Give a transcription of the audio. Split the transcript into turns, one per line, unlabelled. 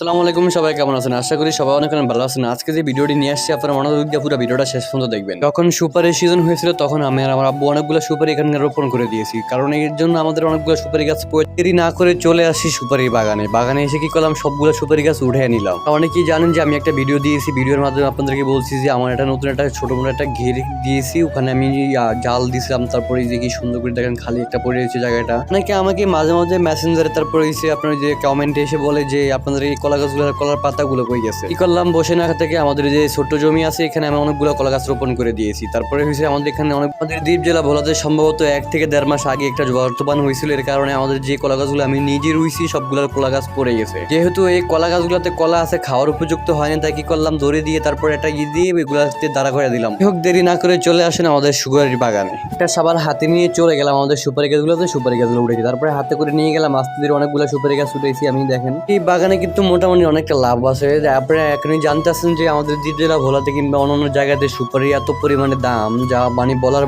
আসসালামু আলাইকুম, সবাই কেমন আছেন? আশা করি সবাই অনেক অনেক ভালো আছেন। আজকে যে ভিডিওটি নিয়ে আসছি আপনারা মনোযোগ দিয়ে পুরো ভিডিওটা শেষ পর্যন্ত দেখবেন। যখন সুপারির সিজন হয়েছিল তখন আমি আর আমার আব্বু অনেকগুলো সুপারি এখানে রোপণ করে দিয়েছি, কারণ এর জন্য আমাদের অনেকগুলো সুপারি গাছ দেরি না করে চলে আসি সুপারি বাগানে এসে কি করলাম, সবগুলো সুপারি গাছ উঠে নিলাম। অনেকেই জানেন যে আমি একটা ভিডিও দিয়েছি, ভিডিওর মাধ্যমে আপনাদেরকে বলছি যে আমার একটা নতুন একটা ছোট মোটো একটা ঘের দিয়েছি, ওখানে আমি জাল দিয়েছিলাম। তারপরে যে কি সুন্দর করে দেখেন খালি একটা পড়ে রয়েছে জায়গাটা। অনেকে আমাকে মাঝে মাঝে মেসেঞ্জারে তারপরে আপনার যে কমেন্টে এসে বলে যে আপনাদের এই কলা গাছগুলোর কলার পাতাগুলো কই গেছে। কি করলাম, বসে না থেকে আমাদের যে ছোট্ট জমি আছে এখানে আমি অনেকগুলো কলা গাছ রোপণ করে দিয়েছি। তারপরে হয়েছে আমাদের এখানে আমাদের দ্বীপ জেলা ভোলাতে সম্ভবত 1 থেকে 1.5 মাস আগে একটা বর্তমান হয়েছিল, এর কারণে আমাদের যে কলা গাছগুলো আমি নিজে রুইছি সবগুলোর কলা গাছ পড়ে গেছে। যেহেতু এই কলা গাছগুলোতে কলা আছে, খাওয়ার উপযুক্ত হয়নি, তাই কি করলাম, দড়ি দিয়ে তারপরে একটা দিয়ে এগুলাতে দাঁড়া করে দিলাম। হোক, দেরি না করে চলে আসেন আমাদের সুপারির বাগানে। একটা সাবার হাতে নিয়ে চলে গেলাম আমাদের সুপারি গাছগুলো উঠেছি। তারপরে হাতে করে নিয়ে গেলাম, আস্তে ধীরে অনেকগুলো সুপারি গাছ উঠেছি আমি। দেখেন এই বাগানে কিন্তু মোটামুটি অনেকটা লাভ আছে। আপনারা এখনই জানতেছেন যে আমাদের দ্বীপ জেলা ভোলাতে কিংবা অন্যান্য জায়গাতে সুপারি এত পরিমাণে দাম, যা মানে বলার